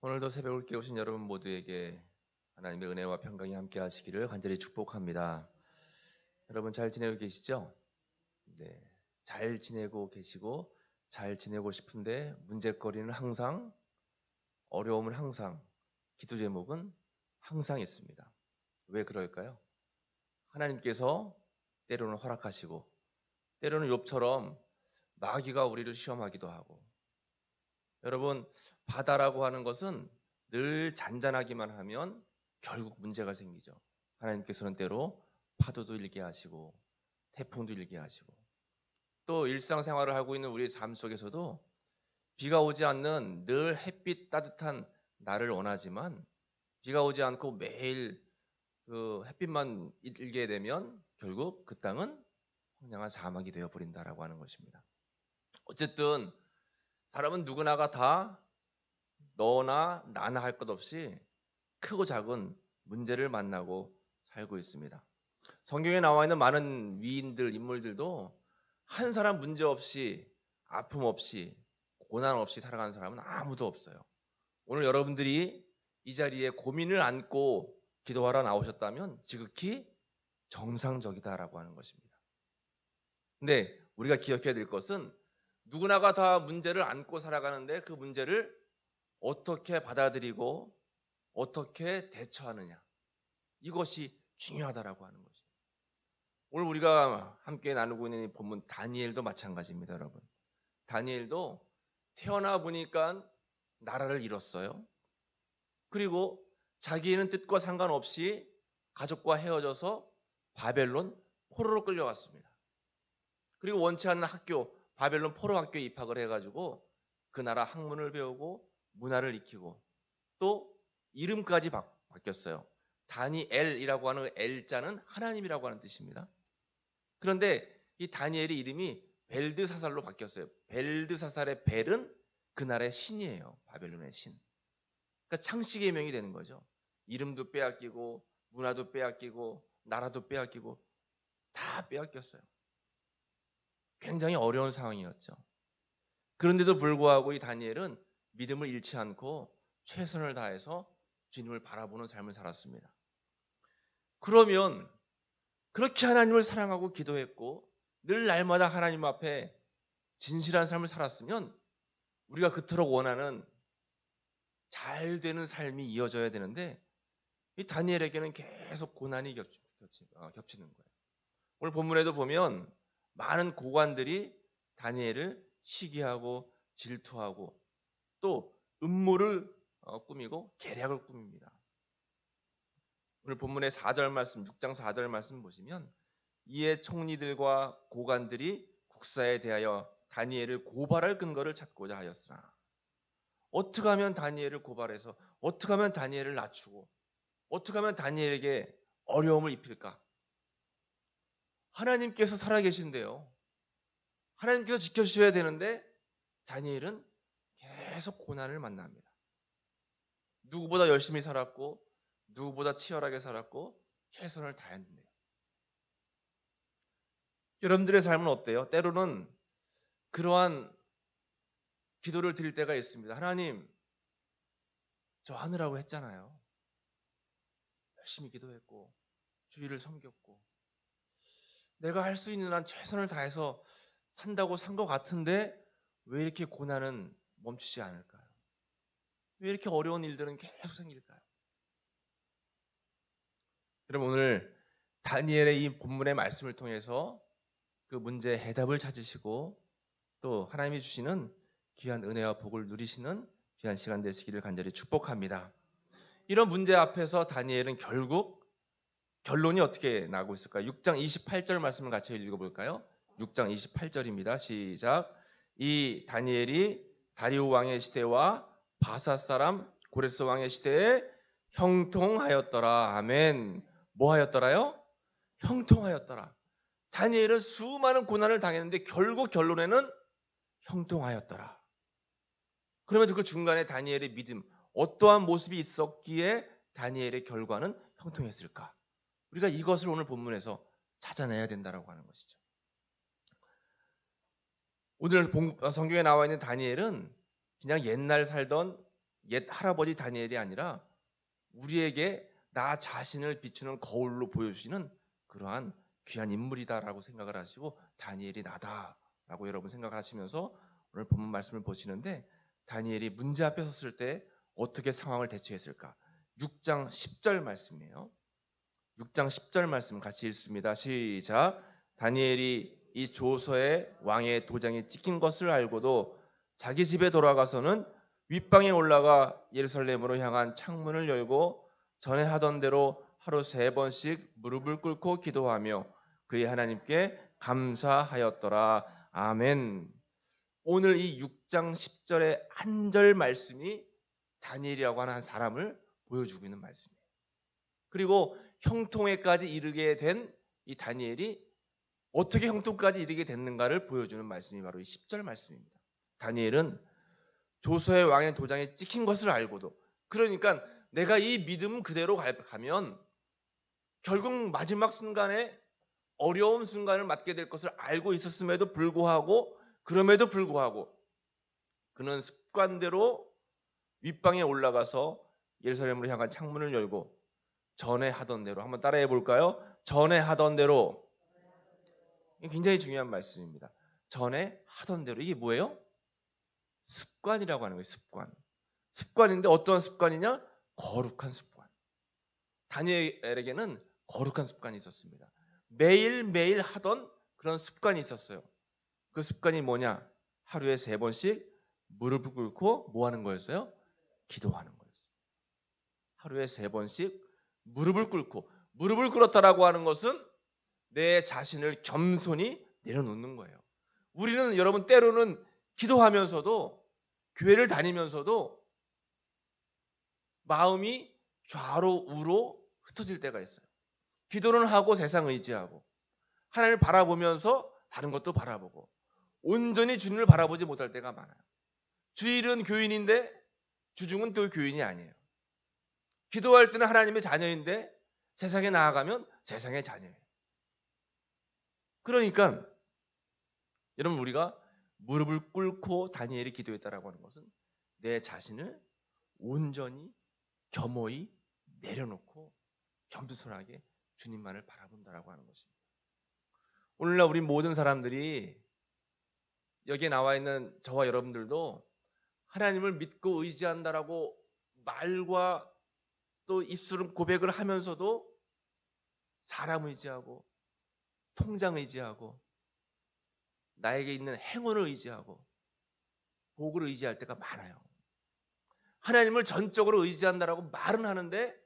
오늘도 새벽을 깨우신 여러분 모두에게 하나님의 은혜와 평강이 함께 하시기를 간절히 축복합니다. 여러분 잘 지내고 계시죠? 네, 잘 지내고 계시고 잘 지내고 싶은데 문제거리는 항상, 어려움은 항상, 기도 제목은 항상 있습니다. 왜 그럴까요? 하나님께서 때로는 허락하시고 때로는 욥처럼 마귀가 우리를 시험하기도 하고, 여러분, 바다라고 하는 것은 늘 잔잔하기만 하면 결국 문제가 생기죠. 하나님께서는 때로 파도도 일게 하시고 태풍도 일게 하시고, 또 일상생활을 하고 있는 우리의 삶 속에서도 비가 오지 않는 늘 햇빛 따뜻한 날을 원하지만 비가 오지 않고 매일 그 햇빛만 일게 되면 결국 그 땅은 황량한 사막이 되어 버린다라고 하는 것입니다. 어쨌든 사람은 누구나가 다 너나 나나 할 것 없이 크고 작은 문제를 만나고 살고 있습니다. 성경에 나와 있는 많은 위인들, 인물들도 한 사람 문제 없이, 아픔 없이, 고난 없이 살아가는 사람은 아무도 없어요. 오늘 여러분들이 이 자리에 고민을 안고 기도하러 나오셨다면 지극히 정상적이다라고 하는 것입니다. 근데 우리가 기억해야 될 것은 누구나가 다 문제를 안고 살아가는데 그 문제를 어떻게 받아들이고 어떻게 대처하느냐, 이것이 중요하다라고 하는 것이죠. 오늘 우리가 함께 나누고 있는 이 본문 다니엘도 마찬가지입니다. 여러분, 다니엘도 태어나 보니까 나라를 잃었어요. 그리고 자기는 뜻과 상관없이 가족과 헤어져서 바벨론 포로로 끌려갔습니다. 그리고 원치 않는 학교, 바벨론 포로 학교에 입학을 해가지고 그 나라 학문을 배우고 문화를 익히고 또 이름까지 바뀌었어요. 다니엘이라고 하는 L자는 하나님이라고 하는 뜻입니다. 그런데 이 다니엘의 이름이 벨드사살로 바뀌었어요. 벨드사살의 벨은 그 나라의 신이에요. 바벨론의 신. 그러니까 창씨의 명이 되는 거죠. 이름도 빼앗기고 문화도 빼앗기고 나라도 빼앗기고 다 빼앗겼어요. 굉장히 어려운 상황이었죠. 그런데도 불구하고 이 다니엘은 믿음을 잃지 않고 최선을 다해서 주님을 바라보는 삶을 살았습니다. 그러면 그렇게 하나님을 사랑하고 기도했고 늘 날마다 하나님 앞에 진실한 삶을 살았으면 우리가 그토록 원하는 잘 되는 삶이 이어져야 되는데 이 다니엘에게는 계속 고난이 겹치는 거예요. 오늘 본문에도 보면 많은 고관들이 다니엘을 시기하고 질투하고 또 음모를 꾸미고 계략을 꾸밉니다. 오늘 본문의 4절 말씀, 6장 4절 말씀 보시면 이에 총리들과 고관들이 국사에 대하여 다니엘을 고발할 근거를 찾고자 하였으나, 어떻게 하면 다니엘을 고발해서 어떻게 하면 다니엘을 낮추고 어떻게 하면 다니엘에게 어려움을 입힐까? 하나님께서 살아계신데요, 하나님께서 지켜주셔야 되는데 다니엘은 계속 고난을 만납니다. 누구보다 열심히 살았고 누구보다 치열하게 살았고 최선을 다했는데요. 여러분들의 삶은 어때요? 때로는 그러한 기도를 드릴 때가 있습니다. 하나님, 저 하느라고 했잖아요. 열심히 기도했고 주의를 섬겼고 내가 할 수 있는 한 최선을 다해서 산다고 산 것 같은데 왜 이렇게 고난은 멈추지 않을까요? 왜 이렇게 어려운 일들은 계속 생길까요? 여러분, 오늘 다니엘의 이 본문의 말씀을 통해서 그 문제의 해답을 찾으시고 또 하나님이 주시는 귀한 은혜와 복을 누리시는 귀한 시간 되시기를 간절히 축복합니다. 이런 문제 앞에서 다니엘은 결국 결론이 어떻게 나고 있을까요? 6장 28절 말씀을 같이 읽어볼까요? 6장 28절입니다. 시작. 이 다니엘이 다리오 왕의 시대와 바사 사람 고레스 왕의 시대에 형통하였더라. 아멘. 뭐 하였더라요? 형통하였더라. 다니엘은 수많은 고난을 당했는데 결국 결론에는 형통하였더라. 그러면 그 중간에 다니엘의 믿음, 어떠한 모습이 있었기에 다니엘의 결과는 형통했을까? 우리가 이것을 오늘 본문에서 찾아내야 된다고 하는 것이죠. 오늘 성경에 나와 있는 다니엘은 그냥 옛날 살던 옛 할아버지 다니엘이 아니라 우리에게 나 자신을 비추는 거울로 보여주시는 그러한 귀한 인물이다라고 생각을 하시고 다니엘이 나다라고 여러분 생각하시면서 오늘 본문 말씀을 보시는데 다니엘이 문제 앞에 섰을 때 어떻게 상황을 대처했을까? 6장 10절 말씀이에요. 6장 10절 말씀 같이 읽습니다. 시작. 다니엘이 이 조서에 왕의 도장이 찍힌 것을 알고도 자기 집에 돌아가서는 윗방에 올라가 예루살렘으로 향한 창문을 열고 전에 하던 대로 하루 3번씩 무릎을 꿇고 기도하며 그의 하나님께 감사하였더라. 아멘. 오늘 이 6장 10절의 한 절 말씀이 다니엘이라고 하는 한 사람을 보여주고 있는 말씀이에요. 그리고 형통에까지 이르게 된 이 다니엘이 어떻게 형통까지 이르게 됐는가를 보여주는 말씀이 바로 이 10절 말씀입니다. 다니엘은 조서의 왕의 도장에 찍힌 것을 알고도, 그러니까 내가 이 믿음 그대로 가면 결국 마지막 순간에 어려운 순간을 맞게 될 것을 알고 있었음에도 불구하고, 그럼에도 불구하고 그는 습관대로 윗방에 올라가서 예루살렘으로 향한 창문을 열고 전에 하던 대로, 한번 따라해 볼까요? 전에 하던 대로. 굉장히 중요한 말씀입니다. 전에 하던 대로. 이게 뭐예요? 습관이라고 하는 거예요. 습관. 습관인데 어떤 습관이냐? 거룩한 습관. 다니엘에게는 거룩한 습관이 있었습니다. 매일매일 하던 그런 습관이 있었어요. 그 습관이 뭐냐? 하루에 3번씩 무릎을 꿇고 뭐 하는 거였어요? 기도하는 거였어요. 하루에 3번씩 무릎을 꿇고, 무릎을 꿇었다라고 하는 것은 내 자신을 겸손히 내려놓는 거예요. 우리는 여러분 때로는 기도하면서도, 교회를 다니면서도 마음이 좌로 우로 흩어질 때가 있어요. 기도는 하고 세상 의지하고 하나님을 바라보면서 다른 것도 바라보고 온전히 주님을 바라보지 못할 때가 많아요. 주일은 교인인데 주중은 또 교인이 아니에요. 기도할 때는 하나님의 자녀인데 세상에 나아가면 세상의 자녀예요. 그러니까 여러분, 우리가 무릎을 꿇고 다니엘이 기도했다라고 하는 것은 내 자신을 온전히 겸허히 내려놓고 겸손하게 주님만을 바라본다라고 하는 것입니다. 오늘날 우리 모든 사람들이, 여기에 나와 있는 저와 여러분들도 하나님을 믿고 의지한다라고 말과 또 입술은 고백을 하면서도 사람 의지하고 통장 의지하고 나에게 있는 행운을 의지하고 복을 의지할 때가 많아요. 하나님을 전적으로 의지한다라고 말은 하는데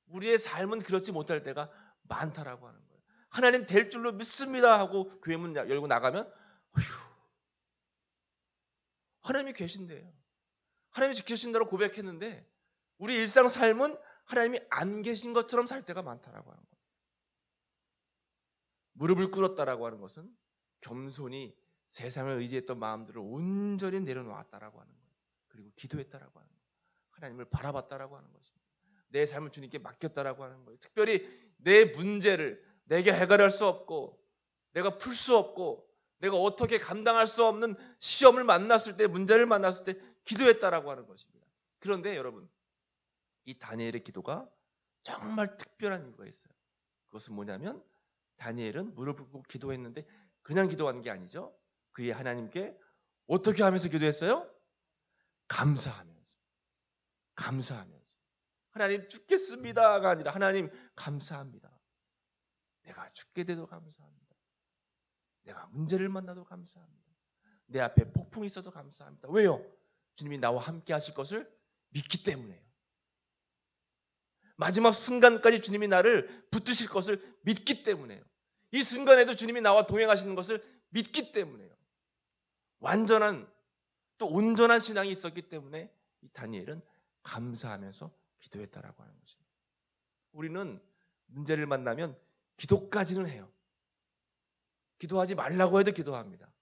우리의 삶은 그렇지 못할 때가 많다라고 하는 거예요. 하나님 될 줄로 믿습니다 하고 교회 문 열고 나가면 어휴, 하나님이 계신대요. 하나님이 지켜주신다고 고백했는데 우리 일상 삶은 하나님이 안 계신 것처럼 살 때가 많다라고 하는 거예요. 무릎을 꿇었다라고 하는 것은 겸손히 세상을 의지했던 마음들을 온전히 내려놓았다라고 하는 거예요. 그리고 기도했다라고 하는 거예요. 하나님을 바라봤다라고 하는 것입니다. 내 삶을 주님께 맡겼다라고 하는 거예요. 특별히 내 문제를 내게 해결할 수 없고 내가 풀 수 없고 내가 어떻게 감당할 수 없는 시험을 만났을 때, 문제를 만났을 때 기도했다라고 하는 것입니다. 그런데 여러분, 이 다니엘의 기도가 정말 특별한 이유가 있어요. 그것은 뭐냐면 다니엘은 무릎을 꿇고 기도했는데 그냥 기도하는 게 아니죠. 그의 하나님께 어떻게 하면서 기도했어요? 감사하면서. 하나님 죽겠습니다가 아니라 하나님 감사합니다. 내가 죽게 돼도 감사합니다. 내가 문제를 만나도 감사합니다. 내 앞에 폭풍이 있어도 감사합니다. 왜요? 주님이 나와 함께 하실 것을 믿기 때문에요. 마지막 순간까지 주님이 나를 붙드실 것을 믿기 때문에요. 이 순간에도 주님이 나와 동행하시는 것을 믿기 때문에요. 완전한 또 온전한 신앙이 있었기 때문에 이 다니엘은 감사하면서 기도했다라고 하는 것입니다. 우리는 문제를 만나면 기도까지는 해요. 기도하지 말라고 해도 기도합니다.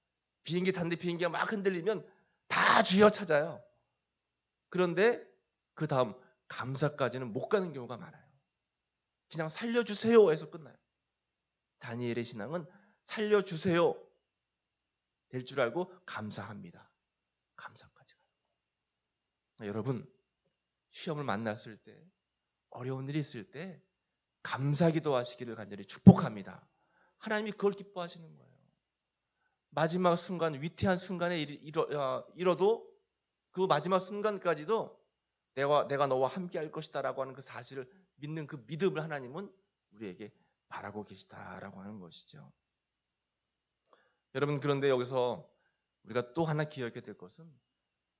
비행기 탔는데 비행기가 막 흔들리면 다 주여 찾아요. 그런데 그 다음 감사까지는 못 가는 경우가 많아요. 그냥 살려주세요 해서 끝나요. 다니엘의 신앙은 살려주세요 될 줄 알고 감사합니다. 감사까지 가요. 여러분, 시험을 만났을 때, 어려운 일이 있을 때 감사기도 하시기를 간절히 축복합니다. 하나님이 그걸 기뻐하시는 거예요. 마지막 순간, 위태한 순간에 이뤄도 그 마지막 순간까지도 내가 너와 함께 할 것이다 라고 하는 그 사실을 믿는 그 믿음을 하나님은 우리에게 바라고 계시다라고 하는 것이죠. 여러분, 그런데 여기서 우리가 또 하나 기억해야 될 것은,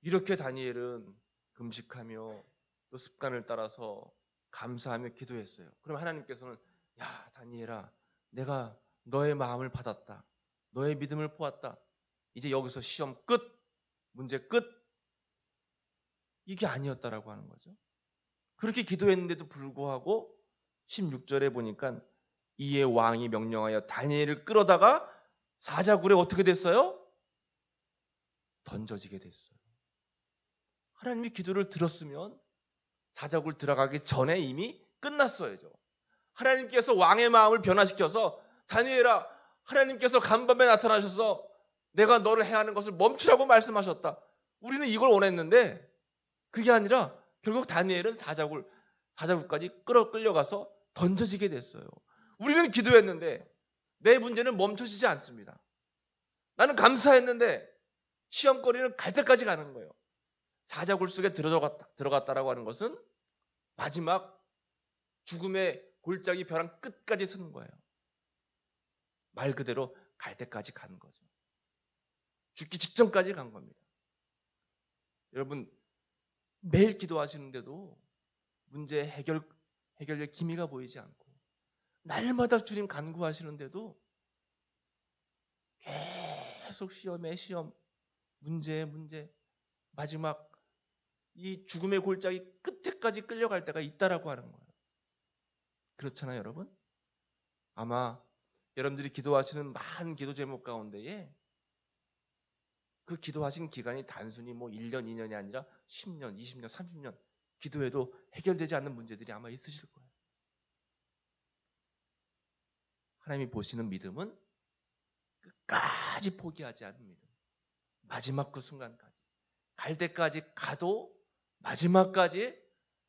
이렇게 다니엘은 금식하며 또 습관을 따라서 감사하며 기도했어요. 그럼 하나님께서는, 야 다니엘아, 내가 너의 마음을 받았다, 너의 믿음을 보았다, 이제 여기서 시험 끝, 문제 끝, 이게 아니었다라고 하는 거죠. 그렇게 기도했는데도 불구하고 16절에 보니까 이에 왕이 명령하여 다니엘을 끌어다가 사자굴에 어떻게 됐어요? 던져지게 됐어요. 하나님이 기도를 들었으면 사자굴 들어가기 전에 이미 끝났어야죠. 하나님께서 왕의 마음을 변화시켜서, 다니엘아, 하나님께서 간밤에 나타나셔서 내가 너를 해하는 것을 멈추라고 말씀하셨다, 우리는 이걸 원했는데 그게 아니라 결국 다니엘은 사자굴까지 끌려가서 던져지게 됐어요. 우리는 기도했는데 내 문제는 멈춰지지 않습니다. 나는 감사했는데 시험거리는 갈 때까지 가는 거예요. 사자굴 속에 들어갔다라고 하는 것은 마지막 죽음의 골짜기 벼랑 끝까지 서는 거예요. 말 그대로 갈 때까지 간 거죠. 죽기 직전까지 간 겁니다. 여러분, 매일 기도하시는데도 문제 해결의 기미가 보이지 않고, 날마다 주님 간구하시는데도 계속 시험에 시험, 문제에 문제, 마지막 이 죽음의 골짜기 끝에까지 끌려갈 때가 있다라고 하는 거예요. 그렇잖아요, 여러분? 아마 여러분들이 기도하시는 많은 기도 제목 가운데에 그 기도하신 기간이 단순히 1년, 2년이 아니라 10년, 20년, 30년 기도해도 해결되지 않는 문제들이 아마 있으실 거예요. 하나님이 보시는 믿음은 끝까지 포기하지 않는 믿음. 마지막 그 순간까지, 갈 때까지 가도 마지막까지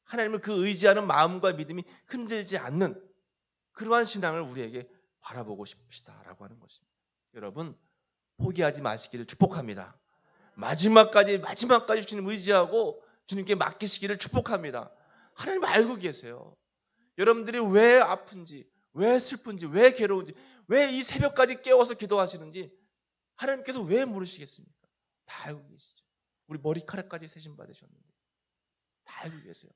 하나님을 그 의지하는 마음과 믿음이 흔들지 않는 그러한 신앙을 우리에게 바라보고 싶으시다라고 하는 것입니다. 여러분, 포기하지 마시기를 축복합니다. 마지막까지 주님 의지하고 주님께 맡기시기를 축복합니다. 하나님 알고 계세요. 여러분들이 왜 아픈지, 왜 슬픈지, 왜 괴로운지, 왜 이 새벽까지 깨워서 기도하시는지 하나님께서 왜 모르시겠습니까? 다 알고 계시죠. 우리 머리카락까지 세심 받으셨는데 다 알고 계세요.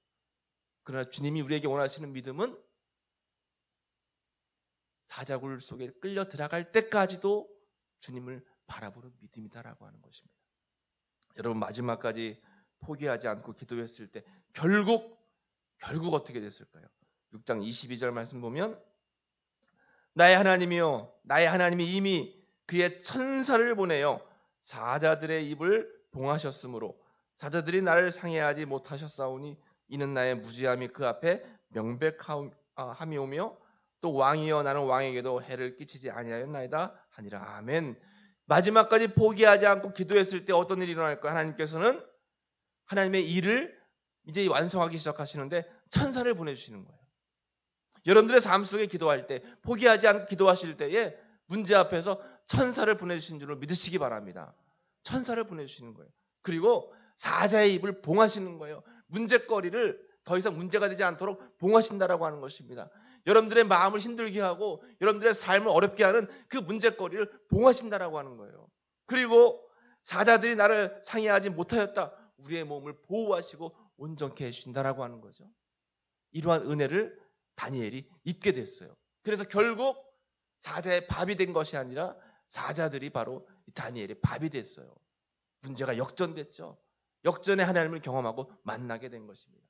그러나 주님이 우리에게 원하시는 믿음은 사자굴 속에 끌려 들어갈 때까지도 주님을 바라보는 믿음이다라고 하는 것입니다. 여러분, 마지막까지 포기하지 않고 기도했을 때 결국 어떻게 됐을까요? 6장 22절 말씀 보면, 나의 하나님이여, 나의 하나님이 이미 그의 천사를 보내어 사자들의 입을 봉하셨으므로 사자들이 나를 상해하지 못하셨사오니 이는 나의 무지함이 그 앞에 명백함이오며 또 왕이여, 나는 왕에게도 해를 끼치지 아니하였나이다 하니라. 아멘. 마지막까지 포기하지 않고 기도했을 때 어떤 일이 일어날까요? 하나님께서는 하나님의 일을 이제 완성하기 시작하시는데 천사를 보내주시는 거예요. 여러분들의 삶 속에 기도할 때, 포기하지 않고 기도하실 때에 문제 앞에서 천사를 보내주신 줄을 믿으시기 바랍니다. 천사를 보내주시는 거예요. 그리고 사자의 입을 봉하시는 거예요. 문제거리를 더 이상 문제가 되지 않도록 봉하신다라고 하는 것입니다. 여러분들의 마음을 힘들게 하고 여러분들의 삶을 어렵게 하는 그 문제거리를 봉하신다라고 하는 거예요. 그리고 사자들이 나를 상해하지 못하였다, 우리의 몸을 보호하시고 온전케 해주신다라고 하는 거죠. 이러한 은혜를 다니엘이 입게 됐어요. 그래서 결국 사자의 밥이 된 것이 아니라 사자들이 바로 다니엘의 밥이 됐어요. 문제가 역전됐죠. 역전의 하나님을 경험하고 만나게 된 것입니다.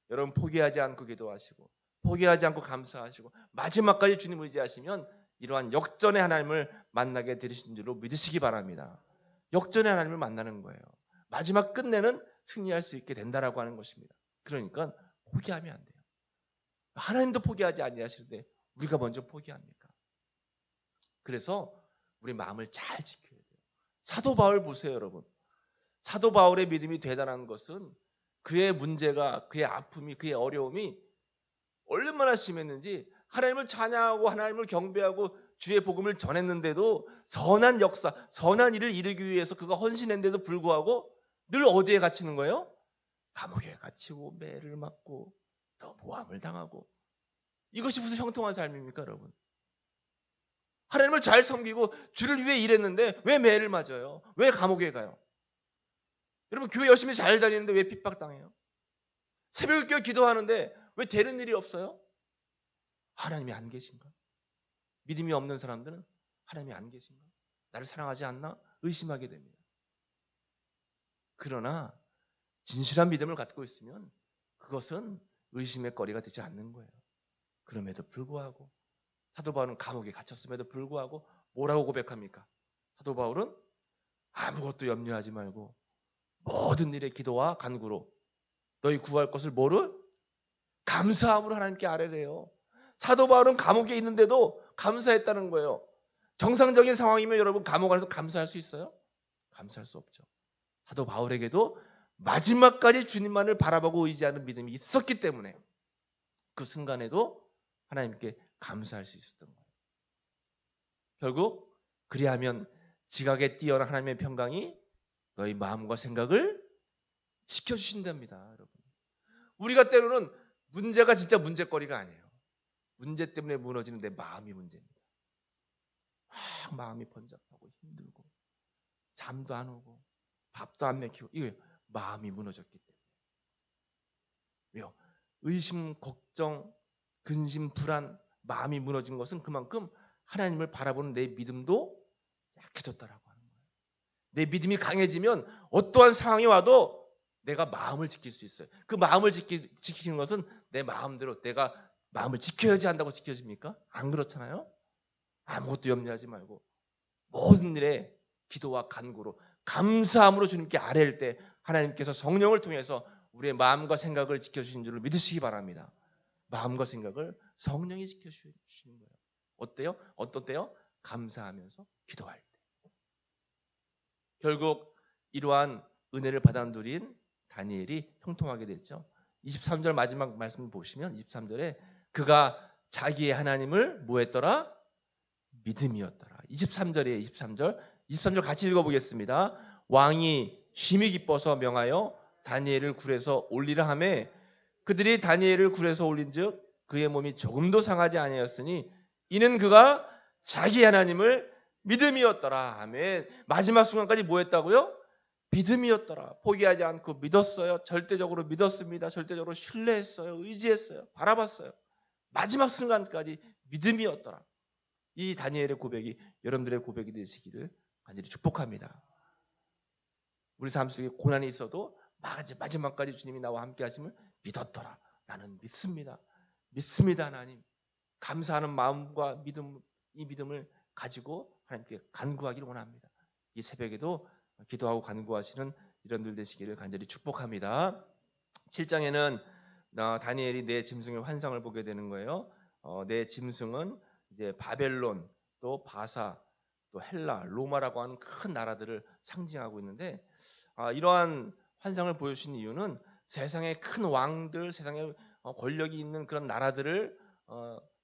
여러분, 포기하지 않고 기도하시고 포기하지 않고 감사하시고 마지막까지 주님 의지하시면 이러한 역전의 하나님을 만나게 되신 줄로 믿으시기 바랍니다. 역전의 하나님을 만나는 거예요. 마지막 끝내는 승리할 수 있게 된다라고 하는 것입니다. 그러니까 포기하면 안 돼요. 하나님도 포기하지 아니하시는데 우리가 먼저 포기합니까? 그래서 우리 마음을 잘 지켜야 돼요. 사도 바울 보세요, 여러분. 사도 바울의 믿음이 대단한 것은 그의 문제가, 그의 아픔이, 그의 어려움이 얼마나 심했는지 하나님을 찬양하고 하나님을 경배하고 주의 복음을 전했는데도 선한 역사, 선한 일을 이루기 위해서 그가 헌신했는데도 불구하고 늘 어디에 갇히는 거예요? 감옥에 갇히고 매를 맞고 또 모함을 당하고. 이것이 무슨 형통한 삶입니까, 여러분? 하나님을 잘 섬기고 주를 위해 일했는데 왜 매를 맞아요? 왜 감옥에 가요? 여러분, 교회 열심히 잘 다니는데 왜 핍박당해요? 새벽에 기도하는데 왜 되는 일이 없어요? 하나님이 안 계신가? 믿음이 없는 사람들은 하나님이 안 계신가? 나를 사랑하지 않나? 의심하게 됩니다. 그러나 진실한 믿음을 갖고 있으면 그것은 의심의 거리가 되지 않는 거예요. 그럼에도 불구하고 사도 바울은 감옥에 갇혔음에도 불구하고 뭐라고 고백합니까? 사도 바울은 아무것도 염려하지 말고 모든 일에 기도와 간구로 너희 구할 것을 뭐를? 감사함으로 하나님께 아뢰래요. 사도 바울은 감옥에 있는데도 감사했다는 거예요. 정상적인 상황이면 여러분 감옥 안에서 감사할 수 있어요? 감사할 수 없죠. 사도 바울에게도 마지막까지 주님만을 바라보고 의지하는 믿음이 있었기 때문에 그 순간에도 하나님께 감사할 수 있었던 거예요. 결국 그리하면 지각에 뛰어난 하나님의 평강이 너희 마음과 생각을 지켜주신답니다. 여러분, 우리가 때로는 문제가 진짜 문제거리가 아니에요. 문제 때문에 무너지는 내 마음이 문제입니다. 막 마음이 번잡하고 힘들고 잠도 안 오고 밥도 안 먹히고, 이게 마음이 무너졌기 때문에. 왜요? 의심, 걱정, 근심, 불안, 마음이 무너진 것은 그만큼 하나님을 바라보는 내 믿음도 약해졌다라고 하는 거예요. 내 믿음이 강해지면 어떠한 상황이 와도 내가 마음을 지킬 수 있어요. 그 마음을 지키는 것은 내 마음대로 내가 마음을 지켜야지 한다고 지켜집니까? 안 그렇잖아요. 아무것도 염려하지 말고 모든 일에 기도와 간구로 감사함으로 주님께 아뢰일 때 하나님께서 성령을 통해서 우리의 마음과 생각을 지켜주신 줄을 믿으시기 바랍니다. 마음과 생각을 성령이 지켜주시는 거예요. 어때요? 어떨 때요? 감사하면서 기도할 때. 결국 이러한 은혜를 받아 누린 다니엘이 형통하게 됐죠. 23절 마지막 말씀을 보시면 23절에 그가 자기의 하나님을 뭐 했더라? 믿음이었더라. 23절이에요. 23절 같이 읽어보겠습니다. 왕이 심히 기뻐서 명하여 다니엘을 굴에서 올리라 하매 그들이 다니엘을 굴에서 올린즉 그의 몸이 조금도 상하지 아니하였으니 이는 그가 자기 하나님을 믿음이었더라. 아멘. 마지막 순간까지 뭐 했다고요? 믿음이었더라. 포기하지 않고 믿었어요. 절대적으로 믿었습니다. 절대적으로 신뢰했어요. 의지했어요. 바라봤어요. 마지막 순간까지 믿음이었더라. 이 다니엘의 고백이 여러분들의 고백이 되시기를 간절히 축복합니다. 우리 삶 속에 고난이 있어도 마지막까지 주님이 나와 함께 하심을 믿었더라. 나는 믿습니다. 믿습니다. 하나님. 감사하는 마음과 믿음, 이 믿음을 가지고 하나님께 간구하기를 원합니다. 이 새벽에도 기도하고 간구하시는 이런들 되시기를 간절히 축복합니다. 7장에는 다니엘이 내 짐승의 환상을 보게 되는 거예요. 내 짐승은 이제 바벨론, 또 바사, 또 헬라, 로마라고 하는 큰 나라들을 상징하고 있는데, 이러한 환상을 보여주신 이유는 세상의 큰 왕들, 세상에 권력이 있는 그런 나라들을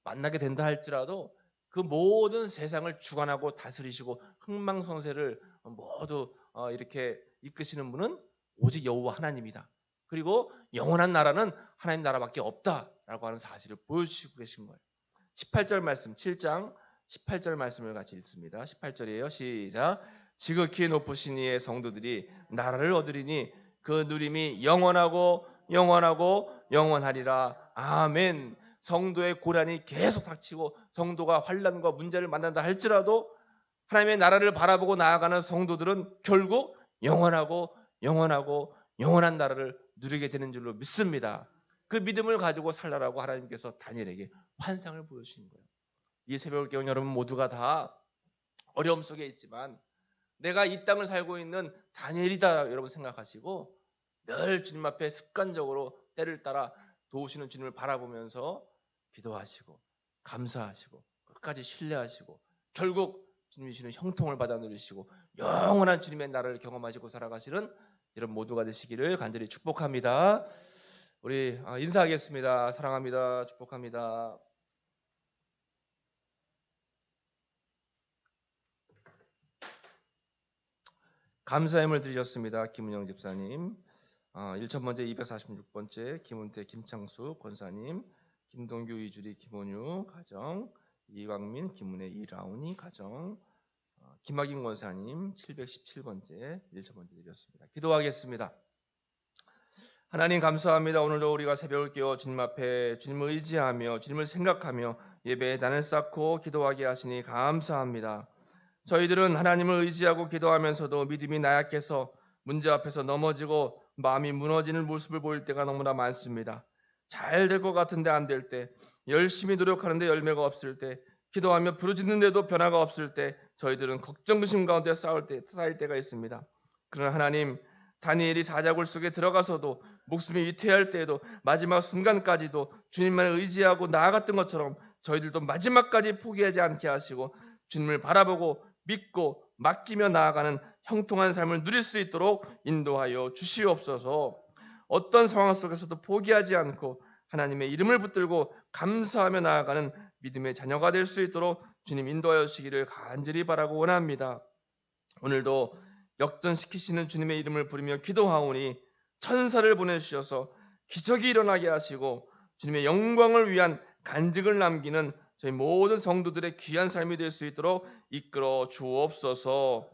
만나게 된다 할지라도 그 모든 세상을 주관하고 다스리시고 흥망성쇠를 모두 이렇게 이끄시는 분은 오직 여호와 하나님이다. 그리고 영원한 나라는 하나님 나라밖에 없다라고 하는 사실을 보여주시고 계신 거예요. 18절 말씀, 7장 18절 말씀을 같이 읽습니다. 18절이에요. 시작. 지극히 높으신 이의 성도들이 나라를 얻으리니 그 누림이 영원하고 영원하고 영원하리라. 아멘. 성도의 고난이 계속 닥치고 성도가 환난과 문제를 만난다 할지라도 하나님의 나라를 바라보고 나아가는 성도들은 결국 영원하고 영원하고 영원한 나라를 누리게 되는 줄로 믿습니다. 그 믿음을 가지고 살라라고 하나님께서 다니엘에게 환상을 보여주신 거예요. 이 새벽을 깨운 여러분 모두가 다 어려움 속에 있지만 내가 이 땅을 살고 있는 다니엘이다 여러분 생각하시고 늘 주님 앞에 습관적으로 때를 따라 도우시는 주님을 바라보면서 기도하시고 감사하시고 끝까지 신뢰하시고 결국 주님이 주시는 형통을 받아 누리시고 영원한 주님의 나라를 경험하시고 살아가시는 여러분 모두가 되시기를 간절히 축복합니다. 우리 인사하겠습니다. 사랑합니다. 축복합니다. 감사함을 드리셨습니다. 김은영 집사님, 1천번째 246번째 김은태 김창수 권사님, 김동규 이주리 김원유 가정, 이광민 김은혜 이라운이 가정, 김학인 권사님 717번째 1천번째 드렸습니다. 기도하겠습니다. 하나님 감사합니다. 오늘도 우리가 새벽을 깨어 주님 앞에 주님을 의지하며 주님을 생각하며 예배에 단을 쌓고 기도하게 하시니 감사합니다. 저희들은 하나님을 의지하고 기도하면서도 믿음이 나약해서 문제 앞에서 넘어지고 마음이 무너지는 모습을 보일 때가 너무나 많습니다. 잘 될 것 같은데 안 될 때, 열심히 노력하는데 열매가 없을 때, 기도하며 부르짖는데도 변화가 없을 때 저희들은 걱정 근심 가운데 쌓일 때가 있습니다. 그러나 하나님, 다니엘이 사자굴 속에 들어가서도 목숨이 위태할 때에도 마지막 순간까지도 주님만 의지하고 나아갔던 것처럼 저희들도 마지막까지 포기하지 않게 하시고 주님을 바라보고 믿고 맡기며 나아가는 형통한 삶을 누릴 수 있도록 인도하여 주시옵소서. 어떤 상황 속에서도 포기하지 않고 하나님의 이름을 붙들고 감사하며 나아가는 믿음의 자녀가 될 수 있도록 주님 인도하여 주시기를 간절히 바라고 원합니다. 오늘도 역전시키시는 주님의 이름을 부르며 기도하오니 천사를 보내주셔서 기적이 일어나게 하시고 주님의 영광을 위한 간증을 남기는 저희 모든 성도들의 귀한 삶이 될 수 있도록 이끌어 주옵소서.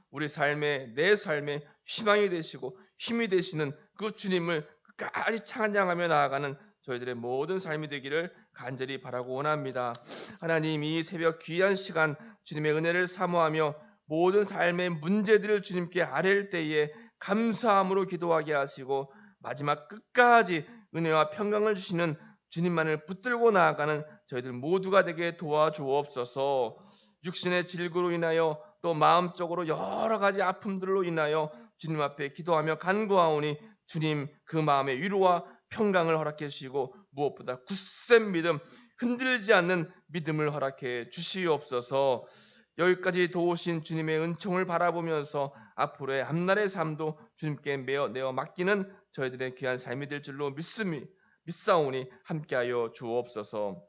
우리 삶에 내 삶에 희망이 되시고 힘이 되시는 그 주님을 끝까지 찬양하며 나아가는 저희들의 모든 삶이 되기를 간절히 바라고 원합니다. 하나님, 이 새벽 귀한 시간 주님의 은혜를 사모하며 모든 삶의 문제들을 주님께 아뢰일 때에 감사함으로 기도하게 하시고 마지막 끝까지 은혜와 평강을 주시는 주님만을 붙들고 나아가는 저희들 모두가 되게 도와주옵소서. 육신의 질고로 인하여 또 마음적으로 여러 가지 아픔들로 인하여 주님 앞에 기도하며 간구하오니 주님 그 마음의 위로와 평강을 허락해 주시고 무엇보다 굳센 믿음, 흔들리지 않는 믿음을 허락해 주시옵소서. 여기까지 도우신 주님의 은총을 바라보면서 앞으로의 앞날의 삶도 주님께 내어 맡기는 저희들의 귀한 삶이 될 줄로 믿사오니 함께하여 주옵소서.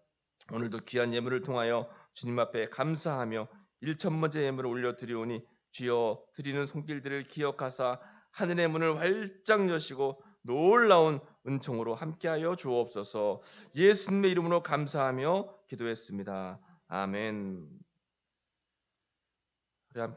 오늘도 귀한 예물을 통하여 주님 앞에 감사하며 1천번째 예물을 올려드리오니 주여 드리는 손길들을 기억하사 하늘의 문을 활짝 여시고 놀라운 은총으로 함께하여 주옵소서. 예수님의 이름으로 감사하며 기도했습니다. 아멘. 우리 함께